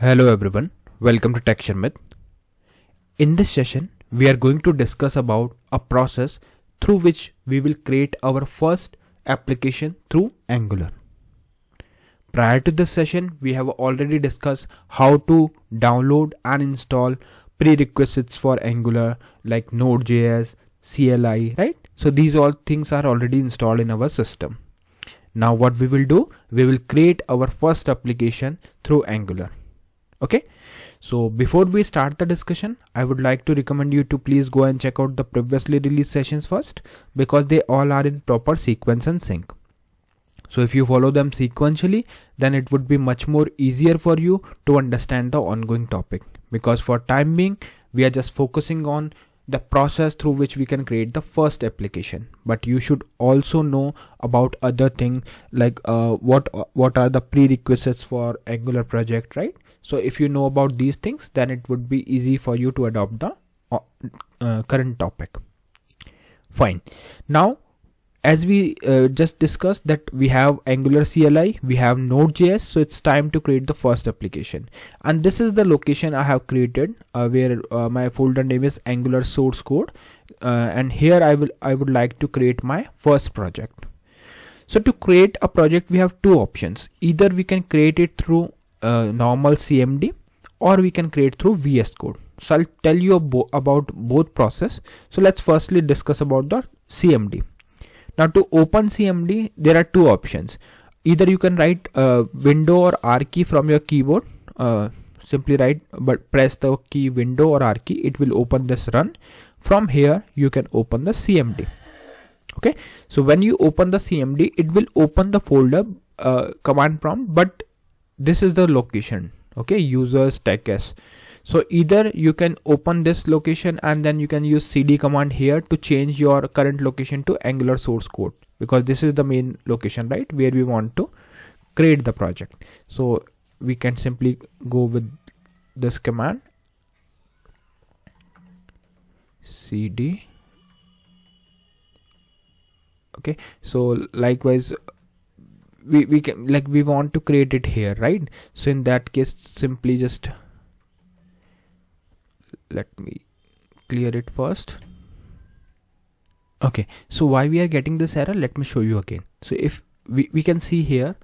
Hello everyone, welcome to Sharmit. In this session, we are going to discuss about a process through which we will create our first application through Angular. Prior to this session, we have already discussed how to download and install prerequisites for Angular like Node.js, CLI, right? So these all things are already installed in our system. Now what we will do, we will create our first application through Angular. Okay, so before we start the discussion, I would like to recommend you to please go and check out the previously released sessions first, because they all are in proper sequence and sync. So if you follow them sequentially, then it would be much more easier for you to understand the ongoing topic, because for time being, we are just focusing on the process through which we can create the first application. But you should also know about other things like what are the prerequisites for Angular project, right? So if you know about these things, then it would be easy for you to adopt the current topic. Fine. Now, as we just discussed that we have Angular CLI, we have Node.js, so it's time to create the first application. And this is the location I have created where my folder name is Angular source code, and here I would like to create my first project. So to create a project, we have two options. Either we can create it through normal CMD, or we can create through VS Code. So I'll tell you about both process. So let's firstly discuss about the CMD. Now to open CMD, there are two options. Either you can write window or R key from your keyboard. Simply write, but press the key window or R key. It will open this run. From here, you can open the CMD. Okay. So when you open the CMD, it will open the folder command prompt, but this is the location. Okay. Users TechS. So either you can open this location and then you can use cd command here to change your current location to Angular source code, because this is the main location, right, where we want to create the project. So we can simply go with this command cd. Okay, so likewise we can, like, we want to create it here, right? So in that case, simply just let me clear it first. Okay, so why we are getting this error, let me show you again. So if we can see here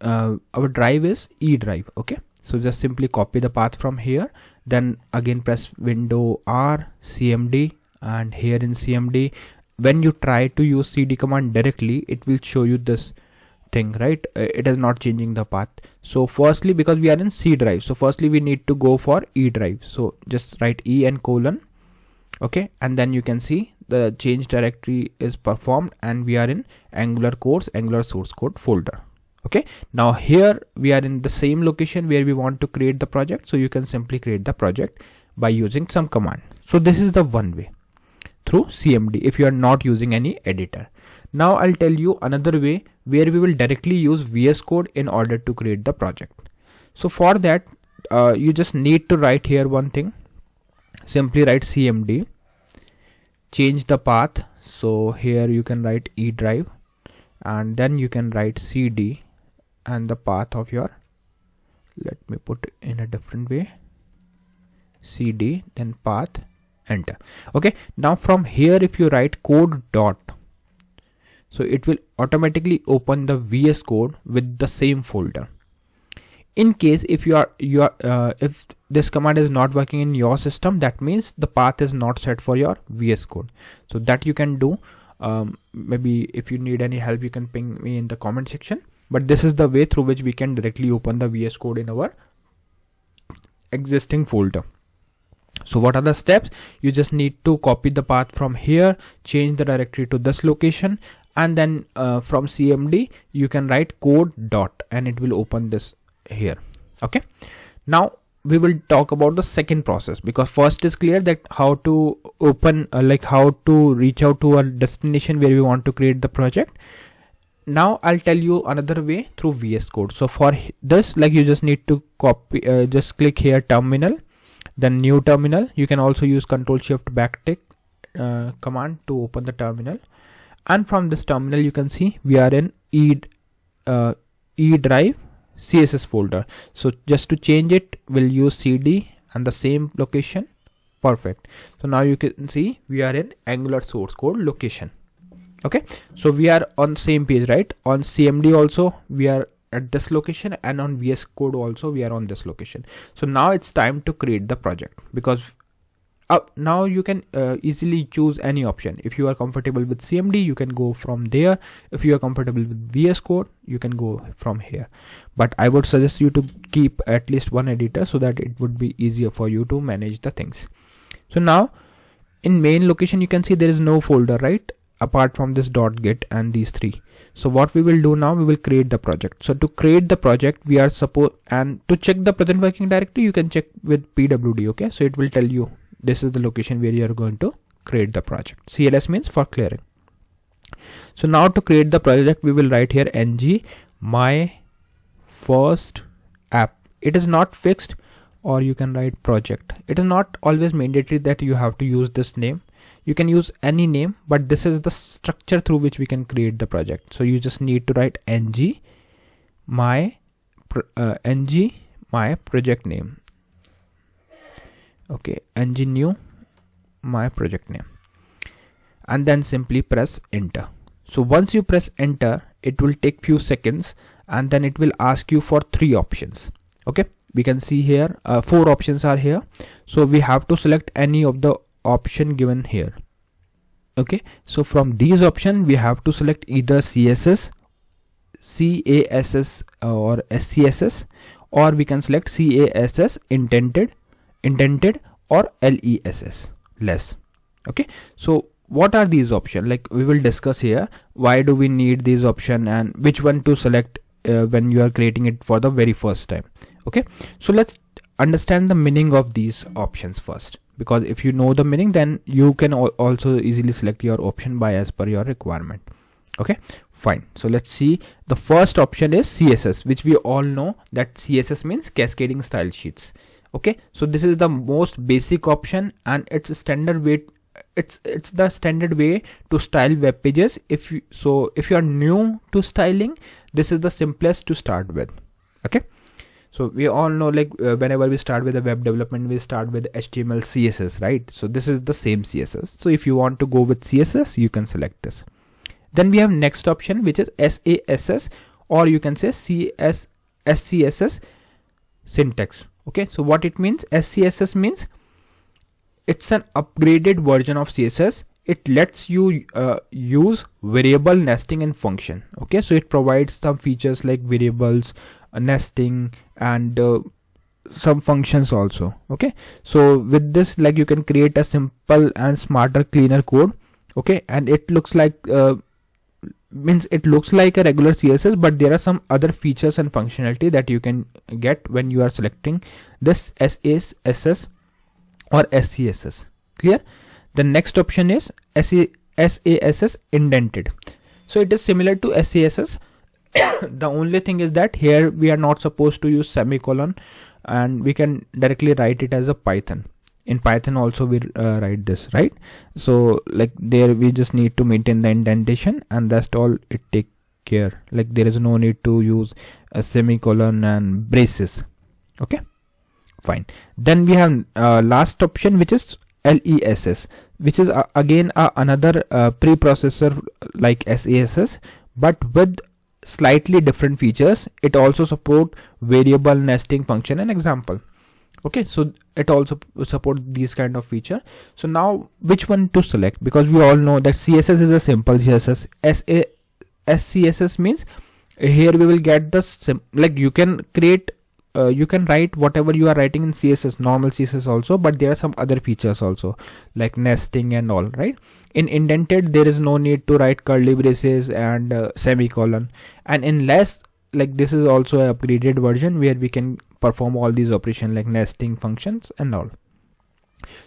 our drive is E drive. Okay, so just simply copy the path from here, then again press window R, CMD, and here in CMD, when you try to use cd command directly, it will show you this thing, right? It is not changing the path. So firstly, because we are in C drive, so firstly we need to go for E drive. So just write E and colon. Okay, and then you can see the change directory is performed and we are in Angular course, Angular source code folder. Okay, now here we are in the same location where we want to create the project. So you can simply create the project by using some command. So this is the one way, through CMD, if you are not using any editor. Now I'll tell you another way where we will directly use VS Code in order to create the project. So for that, you just need to write here one thing. Simply write CMD, change the path. So here you can write E drive, and then you can write CD and the path of your, let me put it in a different way, CD, then path, enter. Okay, now from here, if you write code dot, so it will automatically open the VS Code with the same folder. In case if if this command is not working in your system, that means the path is not set for your VS Code. So that you can do. Maybe if you need any help, you can ping me in the comment section. But this is the way through which we can directly open the VS Code in our existing folder. So what are the steps? You just need to copy the path from here, change the directory to this location, and then from CMD you can write code dot and it will open this here. Okay, now we will talk about the second process, because first is clear that how to open how to reach out to a destination where we want to create the project. Now I'll tell you another way through VS Code. So for this, you just need to copy, just click here terminal, then new terminal. You can also use Ctrl+Shift+Backtick command to open the terminal, and from this terminal you can see we are in E drive, CSS folder. So just to change it, we'll use CD and the same location. Perfect. So now you can see we are in Angular source code location. Okay, so we are on same page, right? On CMD also we are at this location, and on VS Code also we are on this location. So now it's time to create the project, because now you can easily choose any option. If you are comfortable with CMD, you can go from there. If you are comfortable with VS Code, you can go from here. But I would suggest you to keep at least one editor so that it would be easier for you to manage the things. So now in main location, you can see there is no folder, right? Apart from this .git and these three. So what we will do now, we will create the project. So to create the project, we are and to check the present working directory, you can check with pwd. Okay, so it will tell you this is the location where you are going to create the project. CLS means for clearing. So now to create the project, we will write here ng my first app. It is not fixed, or you can write project. It is not always mandatory that you have to use this name. You can use any name, but this is the structure through which we can create the project. So you just need to write ng my project name. Okay, ng new my project name, and then simply press enter. So once you press enter, it will take few seconds, and then it will ask you for 3 options. Okay, we can see here 4 options are here, so we have to select any of the option given here. Okay, so from these options we have to select either CSS, CASS or SCSS, or we can select CASS indented or LESS less. Okay, so what are these options? Like we will discuss here, why do we need these options and which one to select when you are creating it for the very first time. Okay, so let's understand the meaning of these options first, because if you know the meaning, then you can also easily select your option as per your requirement. Okay, fine. So let's see. The first option is CSS, which we all know that CSS means cascading style sheets. Okay, so this is the most basic option, and it's a standard way. It's the standard way to style web pages. If you are new to styling, this is the simplest to start with. Okay, so we all know, like whenever we start with a web development, we start with HTML, CSS, right? So this is the same CSS. So if you want to go with CSS, you can select this. Then we have next option, which is SASS, or you can say SCSS syntax. Okay, so what it means, SCSS means it's an upgraded version of CSS. It lets you use variable nesting and function. Okay, so it provides some features like variables, nesting, and some functions also. Okay, so with this, like, you can create a simple and smarter, cleaner code. Okay, and it looks like it looks like a regular CSS, but there are some other features and functionality that you can get when you are selecting this SASS or SCSS. Clear? The next option is SASS indented. So it is similar to SCSS. The only thing is that here we are not supposed to use semicolon, and we can directly write it as a Python. In Python also we write this, right? So like there we just need to maintain the indentation, and rest all it take care. Like there is no need to use a semicolon and braces. Okay, fine. Then we have last option, which is LESS, which is again another preprocessor like SASS, but with slightly different features. It also support variable nesting function and example. Okay, so it also support these kind of feature. So now which one to select? Because we all know that CSS is a simple CSS. SCSS means here we will get the like you can create you can write whatever you are writing in CSS, normal CSS also, but there are some other features also like nesting and all, right? In indented there is no need to write curly braces and semicolon, and in less, like this is also an upgraded version where we can perform all these operations like nesting functions and all.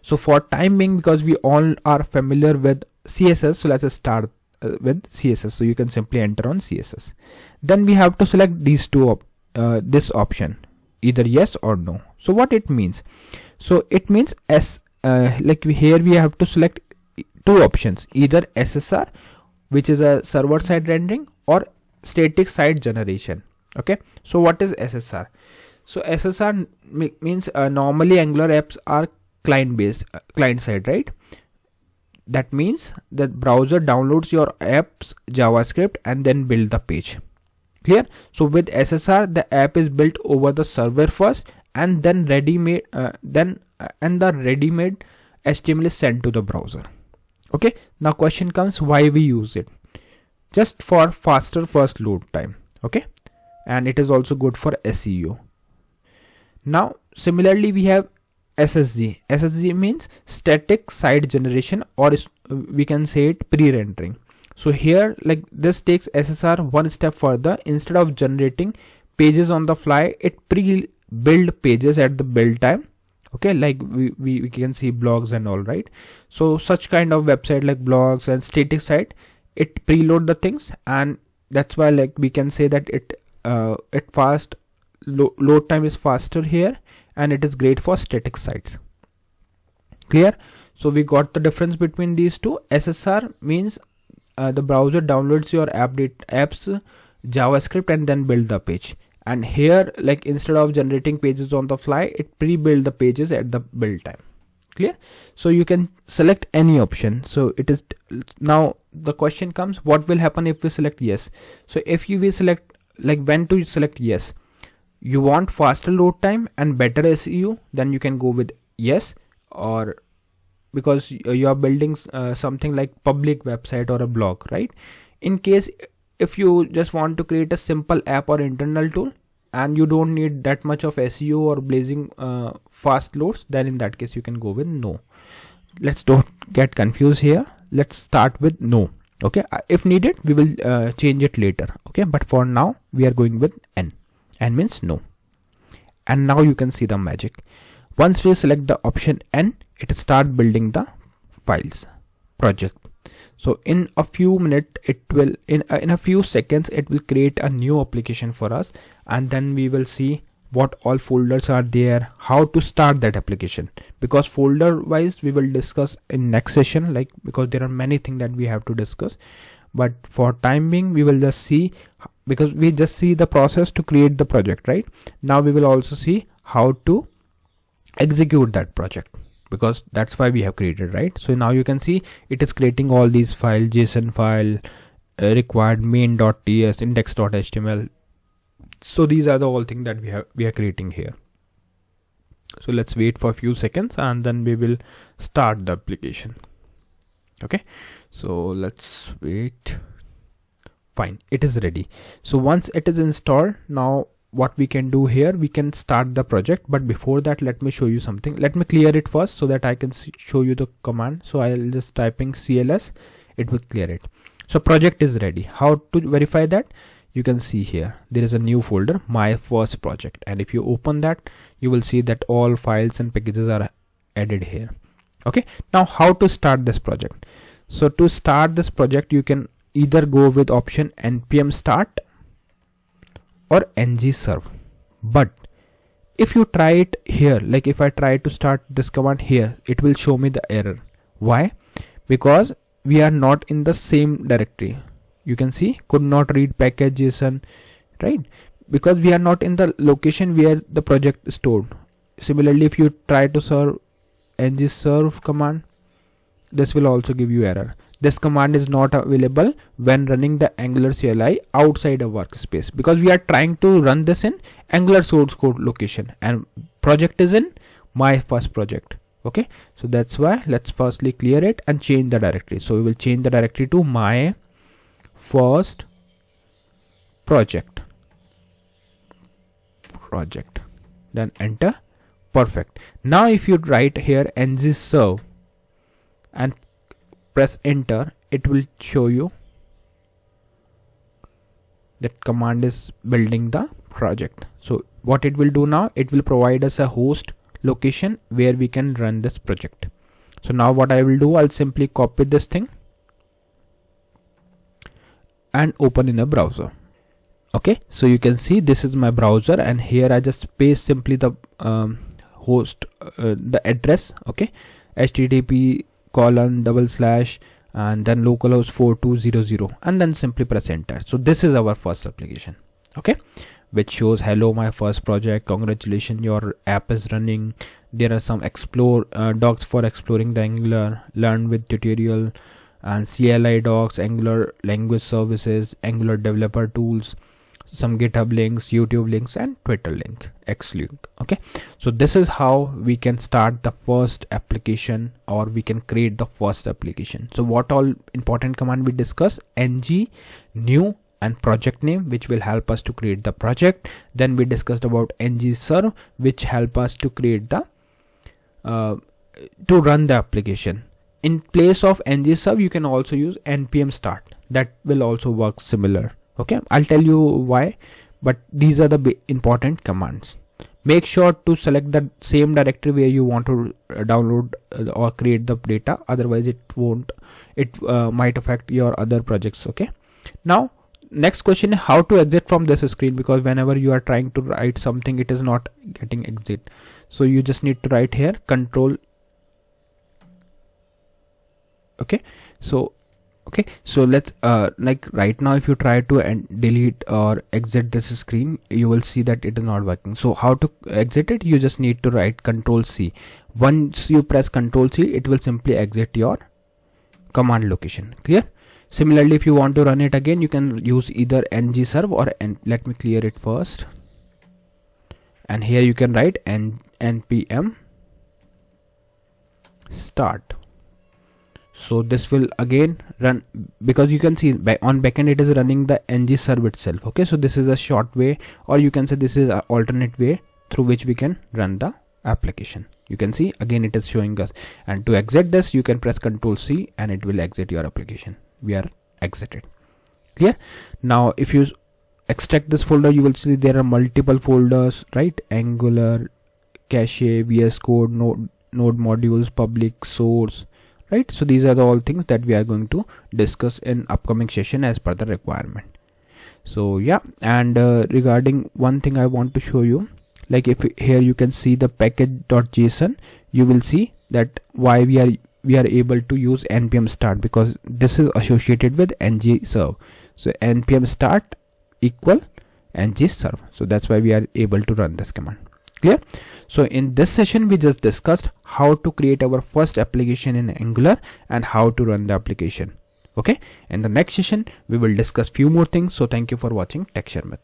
So for time being, because we all are familiar with CSS, so let's start with CSS. So you can simply enter on CSS. Then we have to select these two this option, either yes or no. So what it means? So it means like here we have to select two options, either SSR, which is a server side rendering, or static site generation. Okay, so what is SSR? So SSR means normally Angular apps are client based, client side, right? That means the browser downloads your app's JavaScript and then build the page. Clear? So with SSR, the app is built over the server first, and then ready-made the ready-made HTML is sent to the browser. Okay, now question comes, why we use it? Just for faster first load time. Okay, and it is also good for SEO. Now similarly we have SSG. SSG means static site generation, or we can say it pre-rendering. So here, like, this takes SSR one step further. Instead of generating pages on the fly, it pre-build pages at the build time. Okay, like we can see blogs and all, right? So such kind of website like blogs and static site, it preload the things, and that's why, like, we can say that it load time is faster here, and it is great for static sites. Clear? So we got the difference between these two. SSR means the browser downloads your app's JavaScript and then build the page. And here, like, instead of generating pages on the fly, it pre-build the pages at the build time. Clear? So you can select any option. So it is, now the question comes, what will happen if we select yes? So if you will select, like, when to select yes, you want faster load time and better SEO, then you can go with yes. Or because you are building something like public website or a blog, right? In case if you just want to create a simple app or internal tool and you don't need that much of SEO or blazing fast loads, then in that case you can go with no. Let's don't get confused here. Let's start with no. Okay, if needed we will change it later. Okay, but for now we are going with N. N means no. And now you can see the magic. Once we select the option N, it start building the files project. So in a few minutes, it will in a few seconds it will create a new application for us, and then we will see what all folders are there, how to start that application, because folder wise we will discuss in next session, like, because there are many things that we have to discuss. But for time being we will just see, because we just see the process to create the project, right? Now we will also see how to execute that project, because that's why we have created, right? So now you can see it is creating all these files, JSON file, required main.ts, index.html. So these are the all things that we are creating here. So let's wait for a few seconds and then we will start the application. Okay, so let's wait. Fine, it is ready. So once it is installed, now what we can do here, we can start the project. But before that, let me show you something. Let me clear it first so that I can show you the command. So I'll just typing CLS, it will clear it. So project is ready. How to verify that? You can see here there is a new folder, my first project, and if you open that you will see that all files and packages are added here. Okay, now how to start this project? So to start this project you can either go with option npm start or ng serve. But if you try it here, like if I try to start this command here, it will show me the error. Why? Because we are not in the same directory. You can see could not read package JSON, right? Because we are not in the location where the project is stored. Similarly, if you try to serve ng serve command, this will also give you error. This command is not available when running the Angular CLI outside a workspace, because we are trying to run this in Angular source code location and project is in my first project. Okay, so that's why let's firstly clear it and change the directory. So we will change the directory to my first project, then enter. Perfect. Now if you write here ng serve and press enter, it will show you that command is building the project. So what it will do now, it will provide us a host location where we can run this project. So now what I will do, I'll simply copy this thing and open in a browser. Okay, so you can see this is my browser, and here I just paste simply the host, the address. Okay, http:// and then localhost 4200, and then simply press enter. So this is our first application. Okay, which shows hello, my first project, congratulations, your app is running. There are some docs for exploring the Angular, learn with tutorial, and CLI docs, Angular language services, Angular developer tools, some GitHub links, YouTube links, and Twitter link, X link. Okay, so this is how we can start the first application, or we can create the first application. So what all important command we discuss? Ng, new, and project name, which will help us to create the project. Then we discussed about ng serve, which help us to create the to run the application. In place of ng serve, you can also use npm start. That will also work similar. Okay, I'll tell you why, but these are the important commands. Make sure to select the same directory where you want to download or create the data, otherwise it might affect your other projects. Okay, now next question is how to exit from this screen, because whenever you are trying to write something, it is not getting exit. So you just need to write here control. Okay, so let's like right now, if you try to delete or exit this screen, you will see that it is not working. So how to exit it? You just need to write Control C. Once you press Control C, it will simply exit your command location. Clear? Similarly, if you want to run it again, you can use either ng serve or let me clear it first. And here you can write npm start. So this will again run, because you can see on backend it is running the ng serve itself. Okay, so this is a short way, or you can say this is an alternate way through which we can run the application. You can see again it is showing us, and to exit this you can press Ctrl C and it will exit your application. We are exited. Clear? Now if you extract this folder, you will see there are multiple folders, right? Angular, cache, VS Code, node modules, public, source, right? So these are the all things that we are going to discuss in upcoming session as per the requirement. So yeah, and regarding one thing I want to show you, like if here you can see the package.json, you will see that why we are able to use npm start, because this is associated with ng serve. So npm start equal ng serve. So that's why we are able to run this command. Clear? So in this session we just discussed how to create our first application in Angular and how to run the application. Okay, in the next session we will discuss few more things. So thank you for watching Tech Sharmit.